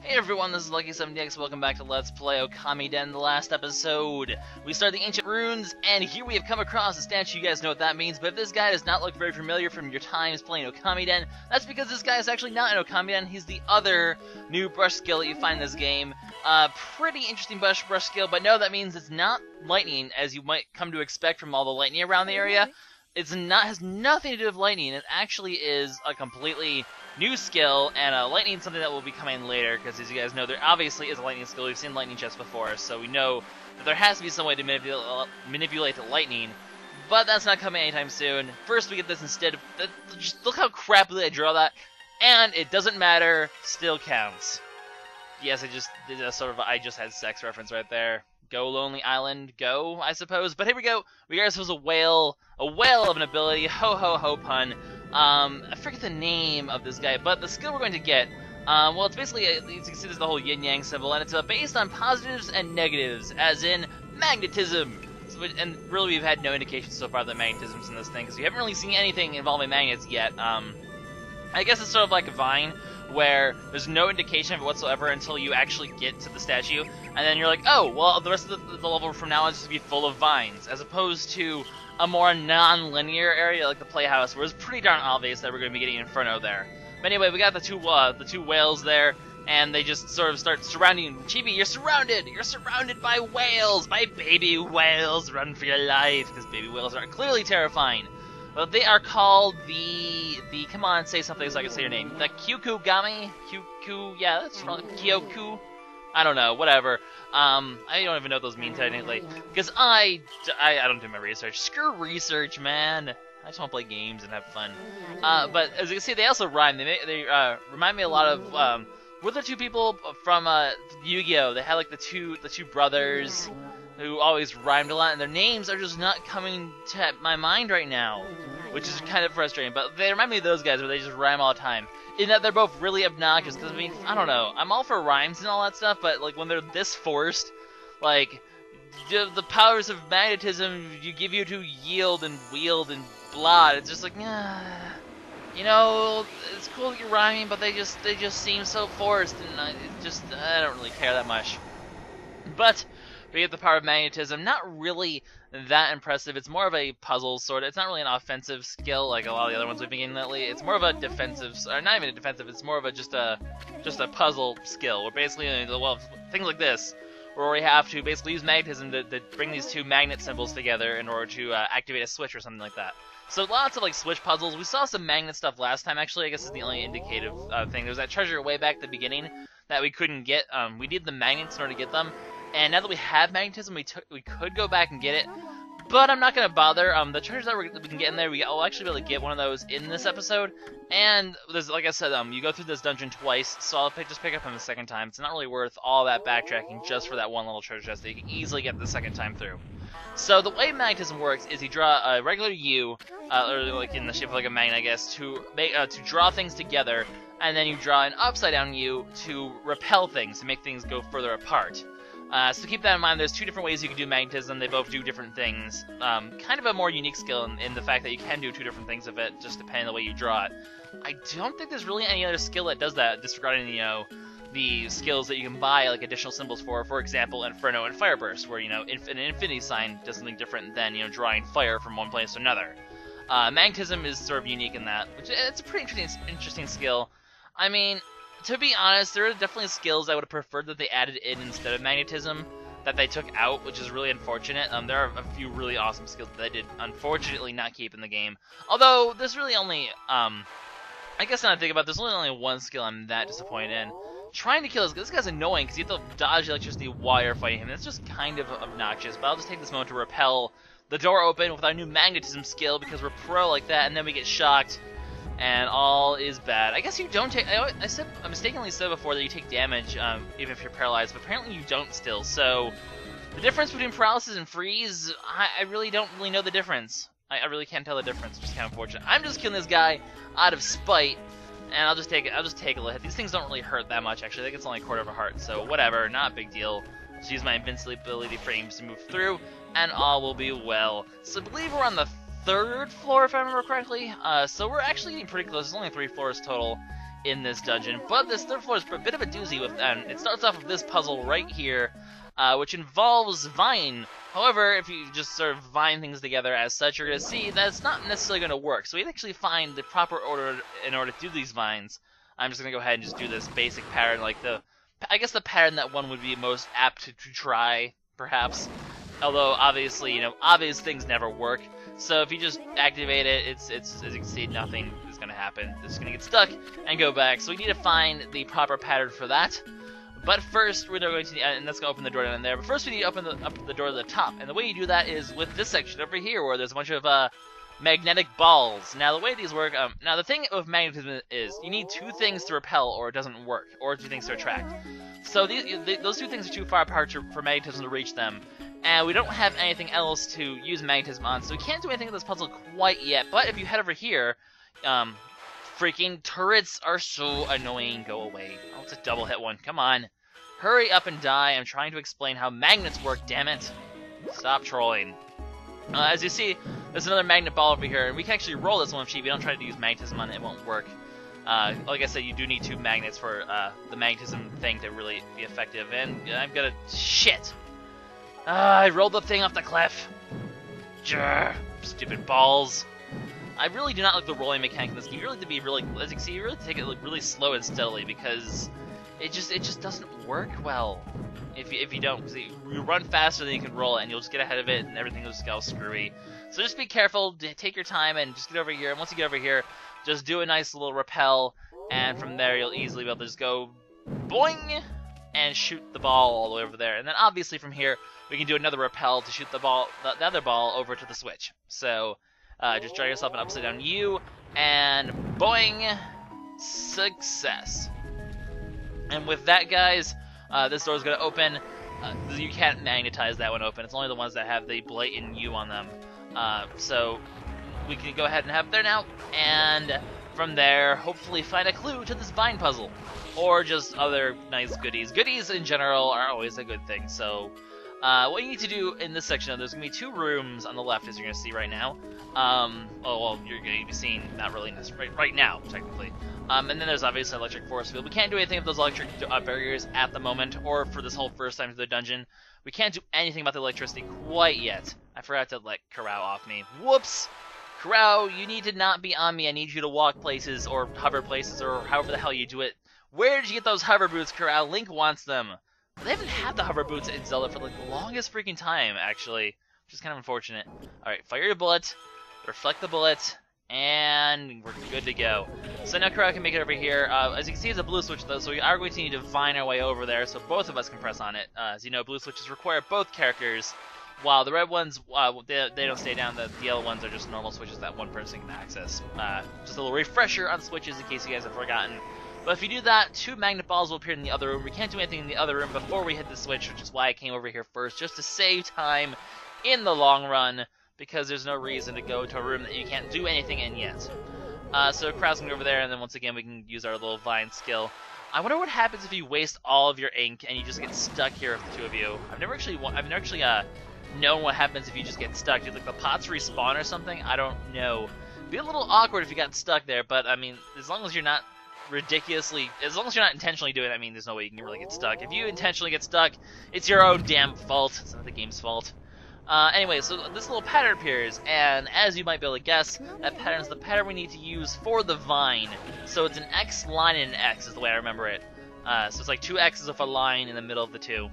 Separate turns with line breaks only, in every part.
Hey everyone, this is LuckySevenDX. Welcome back to Let's Play Okamiden. The last episode, we started the Ancient Runes, and here we have come across a statue. You guys know what that means, but if this guy does not look very familiar from your times playing Okamiden, that's because this guy is actually not in Okamiden. He's the other new brush skill that you find in this game. Pretty interesting brush skill, but no, that means it's not lightning, as you might come to expect from all the lightning around the area. Has nothing to do with lightning. It actually is a completely new skill, and lightning is something that will be coming later, because as you guys know, there obviously is a lightning skill. We've seen lightning chests before, so we know that there has to be some way to manipulate the lightning, but that's not coming anytime soon. First, we get this instead of... Just look how crappily I draw that, and it doesn't matter, still counts. Yes, I just did a sort of I just had sex reference right there. Go Lonely Island, go, I suppose. But here we go. We got ourselves a whale of an ability. Ho ho ho pun. I forget the name of this guy, but the skill we're going to get, well, it's basically, you can see there's the whole yin-yang symbol, and it's based on positives and negatives, as in magnetism. So, and really, we've had no indication so far that magnetism's in this thing, because we haven't really seen anything involving magnets yet. I guess it's sort of like a vine, where there's no indication of it whatsoever until you actually get to the statue, and then you're like, oh, well, the rest of the level from now on is just going to be full of vines, as opposed to a more non-linear area like the Playhouse, where it's pretty darn obvious that we're going to be getting Inferno there. But anyway, we got the two whales there, and they just sort of start surrounding. Chibi, you're surrounded! You're surrounded by whales! By baby whales! Run for your life, because baby whales are clearly terrifying. But they are called the come on, say something so I can say your name. The Kyukugami? Yeah, that's probably Kyoku. I don't know, whatever. I don't even know what those mean technically, because I don't do my research. Screw research, man. I just want to play games and have fun. But as you can see, they also rhyme. They remind me a lot of were the two people from Yu-Gi-Oh? They had like the two brothers who always rhymed a lot, and their names are just not coming to my mind right now, which is kind of frustrating. But they remind me of those guys where they just rhyme all the time. In that they're both really obnoxious, because I mean, I don't know, I'm all for rhymes and all that stuff, but like when they're this forced, like the powers of magnetism give you to yield and wield and blah, it's just like, you know, it's cool that you're rhyming, but they just seem so forced, and I don't really care that much. But we get the power of magnetism, not really that impressive. It's more of a puzzle sort of. It's not really an offensive skill like a lot of the other ones we've been getting lately. It's more of a defensive, or not even a defensive. It's more of a just a puzzle skill. We're basically, well, things like this, where we have to basically use magnetism to bring these two magnet symbols together in order to activate a switch or something like that. So lots of like switch puzzles. We saw some magnet stuff last time. Actually, I guess is the only indicative thing. There was that treasure way back at the beginning that we couldn't get. We needed the magnets in order to get them. And now that we have magnetism, we could go back and get it, but I'm not going to bother. The treasures that we can get in there, we'll actually be able to get one of those in this episode. And there's, like I said, you go through this dungeon twice, so I'll just pick up him the second time. It's not really worth all that backtracking just for that one little treasure chest that you can easily get the second time through. So the way magnetism works is you draw a regular U, or like in the shape of like a magnet, I guess, to draw things together, and then you draw an upside down U to repel things, to make things go further apart. So keep that in mind. There's two different ways you can do magnetism. They both do different things. Kind of a more unique skill in the fact that you can do two different things of it, just depending on the way you draw it. I don't think there's really any other skill that does that, disregarding, the skills that you can buy like additional symbols for example, Inferno and Fireburst, where, an infinity sign does something different than, drawing fire from one place to another. Magnetism is sort of unique in that, which it's a pretty interesting skill. I mean, to be honest, there are definitely skills I would have preferred that they added in instead of magnetism that they took out, which is really unfortunate. There are a few really awesome skills that they did unfortunately not keep in the game. Although, there's really only, I guess now I think about it, there's only one skill I'm that disappointed in. Trying to kill this guy's annoying because you have to dodge the electricity while you're fighting him. That's just kind of obnoxious, but I'll just take this moment to repel the door open with our new magnetism skill because we're pro like that, and then we get shocked. And all is bad. I guess you don't take... I mistakenly said before that you take damage even if you're paralyzed, but apparently you don't still. So the difference between paralysis and freeze, I really don't know the difference. I really can't tell the difference, which is kind of unfortunate. I'm just killing this guy out of spite, and I'll just take a little hit. These things don't really hurt that much, actually. I think it's only a quarter of a heart, so whatever, not a big deal. Just use my invincibility frames to move through, and all will be well. So I believe we're on the third floor, if I remember correctly. So we're actually getting pretty close. There's only 3 floors total in this dungeon. But this third floor is a bit of a doozy. It starts off with this puzzle right here, which involves vine. However, if you just sort of vine things together as such, you're going to see that it's not necessarily going to work. So we actually find the proper order in order to do these vines. I'm just going to go ahead and just do this basic pattern, like I guess the pattern that one would be most apt to try, perhaps. Although, obviously, obvious things never work. So if you just activate it, it's as you can see, nothing is going to happen. It's going to get stuck and go back. So we need to find the proper pattern for that. But first, we're going to, and that's going to open the door down there. But first, we need to open the door to the top. And the way you do that is with this section over here, where there's a bunch of magnetic balls. Now, the way these work, now the thing with magnetism is you need two things to repel, or it doesn't work, or two things to attract. So those two things are too far apart for magnetism to reach them. And we don't have anything else to use magnetism on, so we can't do anything with this puzzle quite yet. But if you head over here, freaking turrets are so annoying. Go away. Oh, it's a double hit one. Come on. Hurry up and die. I'm trying to explain how magnets work, damn it. Stop trolling. As you see, there's another magnet ball over here, and we can actually roll this one with Chibi. Don't try to use magnetism on it, it won't work. Like I said, you do need two magnets for the magnetism thing to really be effective. And I'm gonna... Shit! I rolled the thing off the cliff. Jurr, stupid balls. I really do not like the rolling mechanic in this game. You really have to be really, as you can see, you really take it really slow and steadily because it just doesn't work well. If you don't, you run faster than you can roll it, and you'll just get ahead of it, and everything will just go screwy. So just be careful, take your time, and just get over here. And once you get over here, just do a nice little rappel, and from there you'll easily be able to just go boing and shoot the ball all the way over there. And then obviously from here we can do another rappel to shoot the other ball over to the switch. So just draw yourself an upside down U, and boing, success. And with that, guys, this door is going to open. You can't magnetize that one open. It's only the ones that have the blatant U on them. So we can go ahead and have it there now, and from there, hopefully find a clue to this vine puzzle, or just other nice goodies. Goodies in general are always a good thing. So what you need to do in this section, there's going to be two rooms on the left, as you're going to see right now. Oh, well, you're going to be seeing not really right now, technically. And then there's obviously an electric force field. We can't do anything with those electric barriers at the moment, or for this whole first time to the dungeon. We can't do anything about the electricity quite yet. I forgot to let Kurow off me. Whoops! Kurow, you need to not be on me. I need you to walk places, or hover places, or however the hell you do it. Where did you get those hover boots, Kurow? Link wants them. They haven't had the hover boots in Zelda for like the longest freaking time, actually, which is kind of unfortunate. Alright, fire your bullet, reflect the bullet, and we're good to go. So now Kurow can make it over here. As you can see, it's a blue switch though, so we are going to need to vine our way over there so both of us can press on it. As you know, blue switches require both characters, while the red ones, they don't stay down. The yellow ones are just normal switches that one person can access. Just a little refresher on switches in case you guys have forgotten. But if you do that, two magnet balls will appear in the other room. We can't do anything in the other room before we hit the switch, which is why I came over here first, just to save time in the long run, because there's no reason to go to a room that you can't do anything in yet. So Kurow's gonna go over there, and then once again we can use our little vine skill. I wonder what happens if you waste all of your ink and you just get stuck here with the two of you. I've never actually known what happens if you just get stuck. Do like the pots respawn or something? I don't know. It'd be a little awkward if you got stuck there, but I mean, as long as you're not intentionally doing it, I mean, there's no way you can really get stuck. If you intentionally get stuck, it's your own damn fault. It's not the game's fault. Anyway, so this little pattern appears, and as you might be able to guess, that pattern is the pattern we need to use for the vine. So it's an X line and an X is the way I remember it. So it's like two X's with a line in the middle of the two.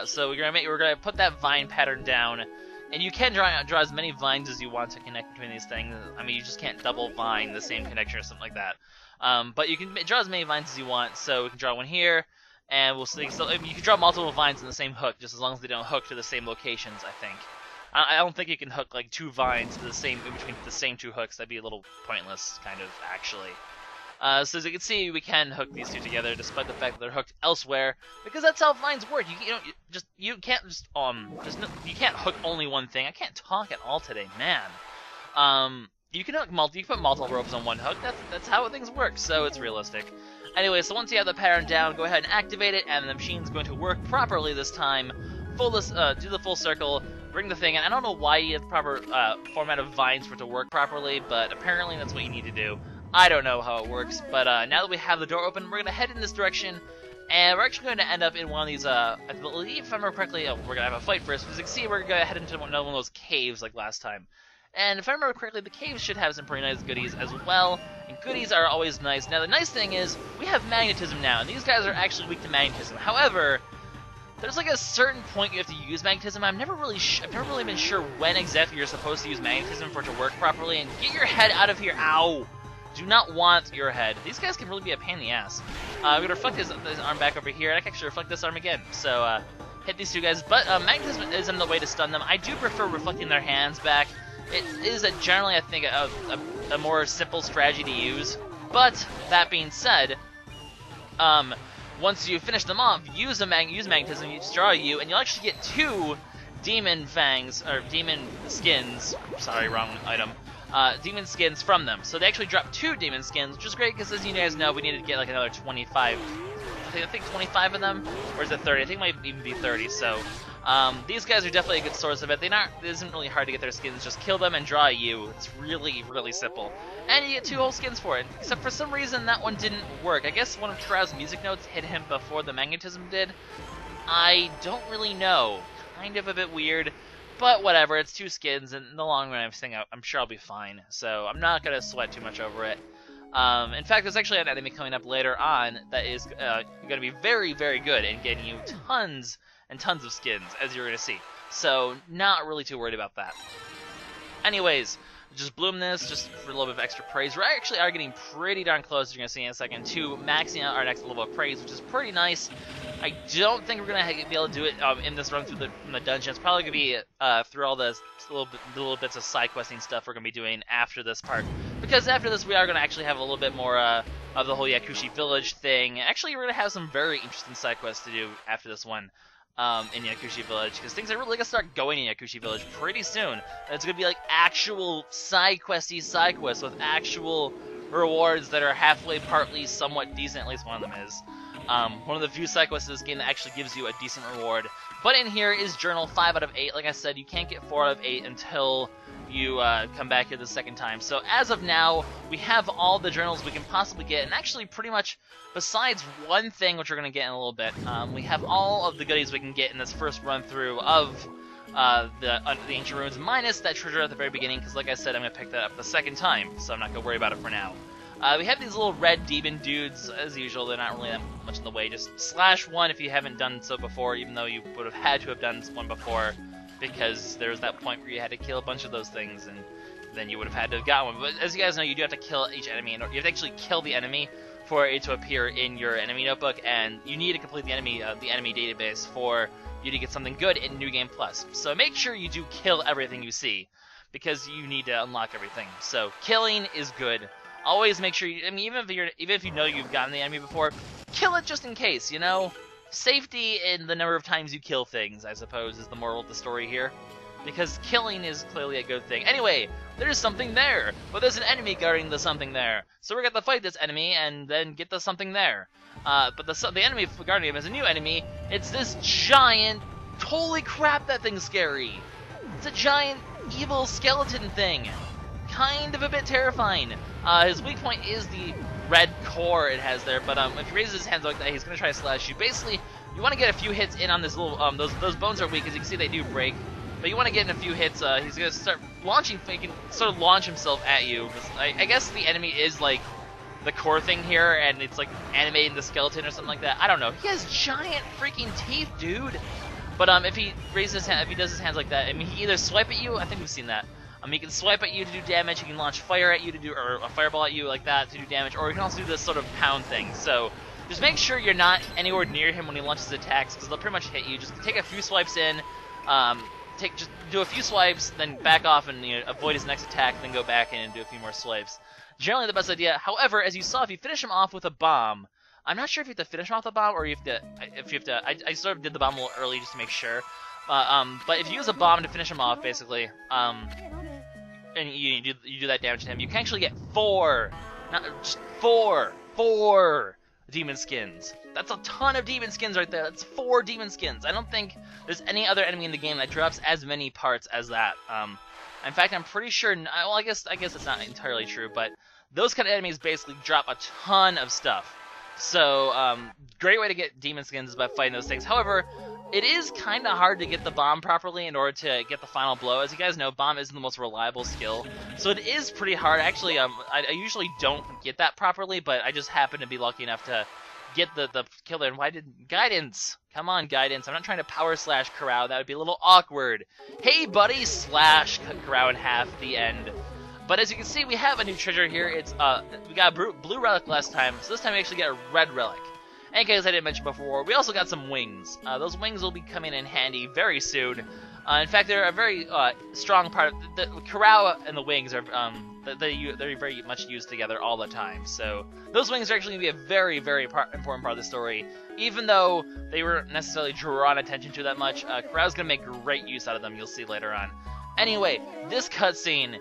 So we're gonna put that vine pattern down, and you can draw as many vines as you want to connect between these things. I mean, you just can't double vine the same connection or something like that. But you can draw as many vines as you want. So we can draw one here. And we'll see. So you can draw multiple vines in the same hook, just as long as they don't hook to the same locations, I think. I don't think you can hook like two vines to in between the same two hooks. That'd be a little pointless, kind of, actually. So as you can see, we can hook these two together, despite the fact that they're hooked elsewhere, because that's how vines work. You can't hook only one thing. I can't talk at all today, man. You can put multiple ropes on one hook. That's how things work. So it's realistic. Anyway, so once you have the pattern down, go ahead and activate it, and the machine's going to work properly this time. Do the full circle, bring the thing in. I don't know why you have the proper format of vines for it to work properly, but apparently that's what you need to do. I don't know how it works, but now that we have the door open, we're going to head in this direction, and we're actually going to end up in one of these, I believe, if I remember correctly, we're going to have a fight first, because you can see we're going to head into one of those caves like last time. And if I remember correctly, the caves should have some pretty nice goodies as well, and goodies are always nice. Now, the nice thing is, we have Magnetism now, and these guys are actually weak to Magnetism. However, there's like a certain point you have to use Magnetism. I've never really been sure when exactly you're supposed to use Magnetism for it to work properly, and get your head out of here, ow! Do not want your head. These guys can really be a pain in the ass. I'm going to reflect this arm back over here, and I can actually reflect this arm again. So, hit these two guys. But Magnetism isn't the way to stun them. I do prefer reflecting their hands back. It is generally, I think, a more simple strategy to use. But, that being said, once you finish them off, use Magnetism, you draw you, and you'll actually get 2 Demon Fangs, or Demon Skins. Sorry, wrong item. Demon skins from them. So they actually dropped 2 demon skins, which is great because, as you guys know, we needed to get like another 25. I think 25 of them, or is it 30? I think it might even be 30. So these guys are definitely a good source of it. It isn't really hard to get their skins. Just kill them and draw you. It's really, really simple, and you get 2 whole skins for it. Except for some reason that one didn't work. I guess one of Kurow's music notes hit him before the Magnetism did. I don't really know. Kind of a bit weird. But whatever, it's 2 skins, and in the long run, I'm sure I'll be fine. So I'm not gonna sweat too much over it. In fact, there's actually an enemy coming up later on that is gonna be very, very good in getting you tons and tons of skins, as you're gonna see. So not really too worried about that. Anyways, just bloom this, just for a little bit of extra praise. We actually are getting pretty darn close, as you're going to see in a second, to maxing out our next level of praise, which is pretty nice. I don't think we're going to be able to do it in this run through the dungeon. It's probably going to be through all the little bits of side questing stuff we're going to be doing after this part. Because after this, we are going to actually have a little bit more of the whole Yakushi Village thing. Actually, we're going to have some very interesting side quests to do after this one. In Yakushi Village, because things are really going to start going in Yakushi Village pretty soon. And it's going to be like actual side quests with actual rewards that are halfway, partly, somewhat decent. At least one of them is. One of the few side quests in this game that actually gives you a decent reward. But in here is Journal 5 out of 8. Like I said, you can't get 4 out of 8 until you come back here the second time. So as of now, we have all the journals we can possibly get, and actually pretty much, besides one thing which we're going to get in a little bit, we have all of the goodies we can get in this first run-through of the Ancient Ruins, minus that treasure at the very beginning, because like I said, I'm going to pick that up the second time, so I'm not going to worry about it for now. We have these little red demon dudes, as usual. They're not really that much in the way. Just slash one if you haven't done so before, even though you would have had to have done one before, because there was that point where you had to kill a bunch of those things, and then you would have had to have got one. But as you guys know, you do have to kill each enemy, and you have to actually kill the enemy for it to appear in your enemy notebook, and you need to complete the enemy database for you to get something good in New Game Plus. So make sure you do kill everything you see, because you need to unlock everything. So killing is good. Always make sure you, I mean, even if you know you've gotten the enemy before, kill it just in case, you know? Safety in the number of times you kill things, I suppose, is the moral of the story here. Because killing is clearly a good thing. Anyway, there's something there, but there's an enemy guarding the something there. So we're going to fight this enemy and then get the something there. But the enemy guarding him is a new enemy. It's this giant, holy crap, that thing's scary. It's a giant evil skeleton thing. Kind of a bit terrifying. His weak point is the red core it has there, but if he raises his hands like that, he's going to try to slash you. Basically, you want to get a few hits in on this little, those bones are weak, as you can see they do break, but you want to get in a few hits. He's going to start launching, he can sort of launch himself at you. I guess the enemy is like the core thing here, and it's like animating the skeleton or something like that. I don't know. He has giant freaking teeth, dude. But if he raises his hand, if he does his hands like that, I mean, he either swipe at you, I think we've seen that. He can swipe at you to do damage, he can launch fire at you to do, or a fireball at you like that to do damage, or he can also do this sort of pound thing. So just make sure you're not anywhere near him when he launches attacks, because they'll pretty much hit you. Just take a few swipes in, just do a few swipes, then back off and avoid his next attack, then go back in and do a few more swipes. Generally the best idea. However, as you saw, if you finish him off with a bomb, I'm not sure if you have to finish him off with a bomb, or if you have to, I sort of did the bomb a little early just to make sure. But if you use a bomb to finish him off, basically, and you do that damage to him, you can actually get four demon skins. That's a ton of demon skins right there. That's 4 demon skins. I don't think there's any other enemy in the game that drops as many parts as that. In fact, I'm pretty sure. Well, I guess it's not entirely true, but those kind of enemies basically drop a ton of stuff. So, great way to get demon skins is by fighting those things. However, it is kind of hard to get the bomb properly in order to get the final blow. As you guys know, bomb isn't the most reliable skill, so it is pretty hard. Actually, I usually don't get that properly, but I just happen to be lucky enough to get the kill there. And why did Guidance? Come on, Guidance. I'm not trying to power slash Kurow. That would be a little awkward. Hey, buddy, slash Kurow in half at the end. But as you can see, we have a new treasure here. It's we got a blue relic last time, so this time we actually get a red relic. And in case I didn't mention before, we also got some wings. Those wings will be coming in handy very soon. In fact, they're a very strong part of the Kurow and the wings are they're very much used together all the time. So those wings are actually going to be a very, very important part of the story. Even though they weren't necessarily drawn attention to that much, Kuraw's going to make great use out of them. You'll see later on. Anyway, this cutscene.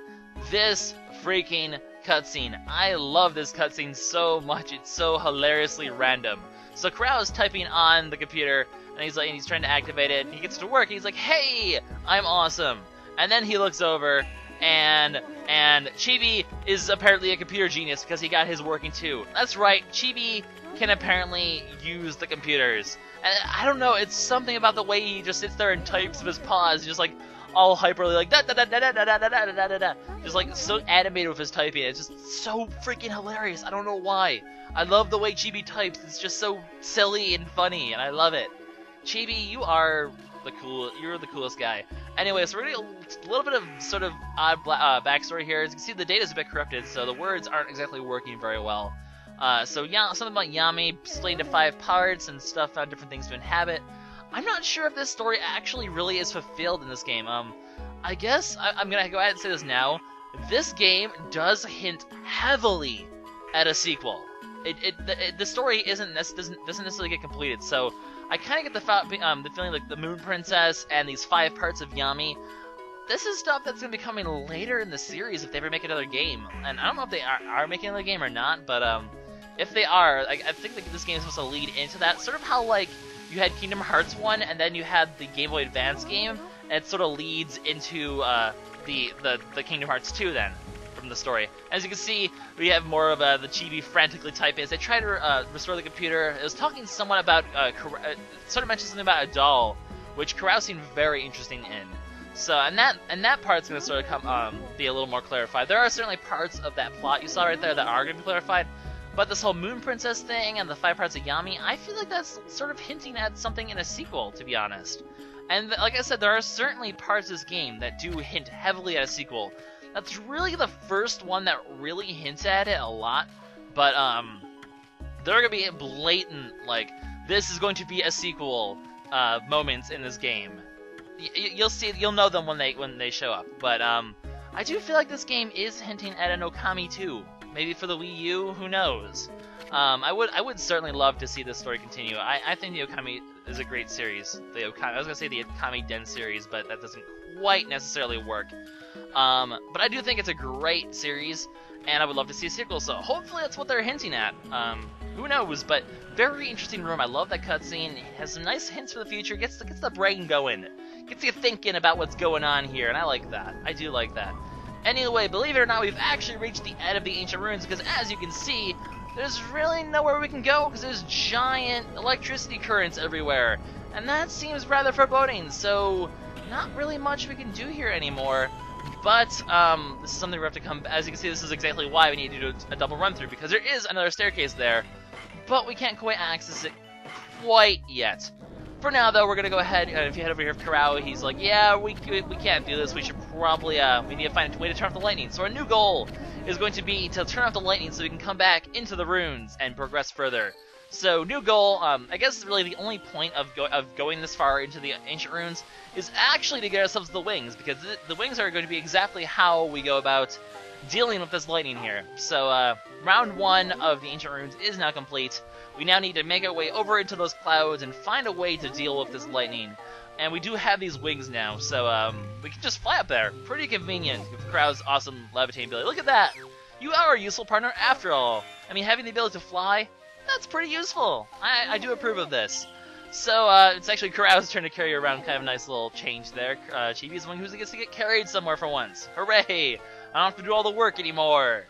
This freaking cutscene. I love this cutscene so much. It's so hilariously random. So Kurow is typing on the computer, and he's trying to activate it. And he gets to work. And he's like, "Hey, I'm awesome." And then he looks over, and Chibi is apparently a computer genius because he got his working too. That's right. Chibi can apparently use the computers. And I don't know. It's something about the way he just sits there and types with his paws, just like all hyperly like da da da da da da da da da da da, just like so animated with his typing. It's just so freaking hilarious. I don't know why. I love the way Chibi types. It's just so silly and funny, and I love it. Chibi, you're the coolest guy. Anyway, so we're gonna get a little bit of sort of odd backstory here. As you can see, the data's a bit corrupted, so the words aren't exactly working very well. So something about Yami split into 5 parts and stuff, found different things to inhabit. I'm not sure if this story actually really is fulfilled in this game. I guess I'm gonna go ahead and say this now. This game does hint heavily at a sequel. The story doesn't necessarily get completed, so I kind of get the feeling like the Moon Princess and these 5 parts of Yami. This is stuff that's gonna be coming later in the series if they ever make another game. And I don't know if they are making another game or not, but if they are, I think that this game is supposed to lead into that. Sort of how like you had Kingdom Hearts 1, and then you had the Game Boy Advance game, and it sort of leads into the Kingdom Hearts 2 then, from the story. As you can see, we have more of the Chibi frantically typing as they try to restore the computer. It was talking somewhat about, sort of mentioned something about a doll, which Kurow seemed very interesting in. So, and that part's going to sort of be a little more clarified. There are certainly parts of that plot you saw right there that are going to be clarified, but this whole Moon Princess thing and the 5 parts of Yami, I feel like that's sort of hinting at something in a sequel, to be honest. And like I said, there are certainly parts of this game that do hint heavily at a sequel. That's really the first one that really hints at it a lot, but there are going to be blatant, like, this is going to be a sequel moments in this game. You'll know them when they show up, but I do feel like this game is hinting at an Okami 2. Maybe for the Wii U, who knows? I would certainly love to see this story continue. I think the Okami is a great series. I was gonna say the Okamiden series, but that doesn't quite necessarily work. But I do think it's a great series, and I would love to see a sequel. So hopefully that's what they're hinting at. Who knows? But very interesting room. I love that cutscene. It has some nice hints for the future. Gets the brain going. Gets you thinking about what's going on here, and I like that. I do like that. Anyway, believe it or not, we've actually reached the end of the Ancient Ruins, because as you can see, there's really nowhere we can go, because there's giant electricity currents everywhere. And that seems rather foreboding, so not really much we can do here anymore. But, this is something we have to come... As you can see, this is exactly why we need to do a double run-through, because there is another staircase there, but we can't quite access it quite yet. For now, though, we're going to go ahead, if you head over here to Kurow, he's like, yeah, we can't do this, we should probably, we need to find a way to turn off the lightning. So our new goal is going to be to turn off the lightning so we can come back into the runes and progress further. So, new goal, I guess really the only point of going this far into the Ancient Runes is actually to get ourselves the wings, because the wings are going to be exactly how we go about dealing with this lightning here. So, round 1 of the Ancient Runes is now complete. We now need to make our way over into those clouds and find a way to deal with this lightning. And we do have these wings now, so we can just fly up there. Pretty convenient with Kurow's awesome levitating ability. Look at that! You are a useful partner after all. I mean, having the ability to fly, that's pretty useful. I do approve of this. So, it's actually Kurow's turn to carry around, kind of a nice little change there. Chibi's the one who gets to get carried somewhere for once. Hooray! I don't have to do all the work anymore.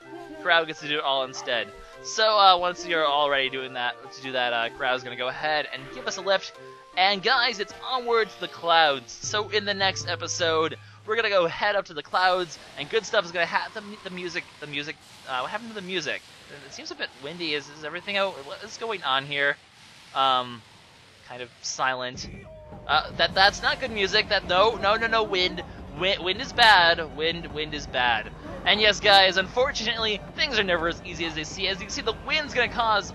Kurow gets to do it all instead. So once you're already doing that, Kurow's gonna go ahead and give us a lift. And guys, it's onward to the clouds. So in the next episode, we're gonna go head up to the clouds, and good stuff is gonna happen. The music. What happened to the music? It seems a bit windy. Is everything out? What is going on here? Kind of silent. That's not good music. No. Wind is bad. Wind is bad. And yes, guys, unfortunately, things are never as easy as they see. As you can see, the wind's going to cause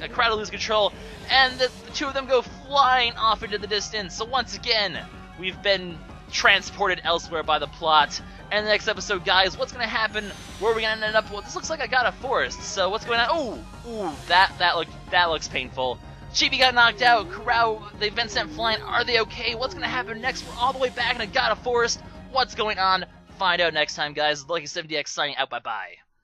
a crowd to lose control, and the two of them go flying off into the distance. So once again, we've been transported elsewhere by the plot. And the next episode, guys, what's going to happen? Where are we going to end up? Well, this looks like I got a forest. So what's going on? Ooh, that looks painful. Chibi got knocked out. Kurow, they've been sent flying. Are they okay? What's going to happen next? We're all the way back in a forest. What's going on? Find out next time, guys. LuckySevenDX signing out. Bye-bye.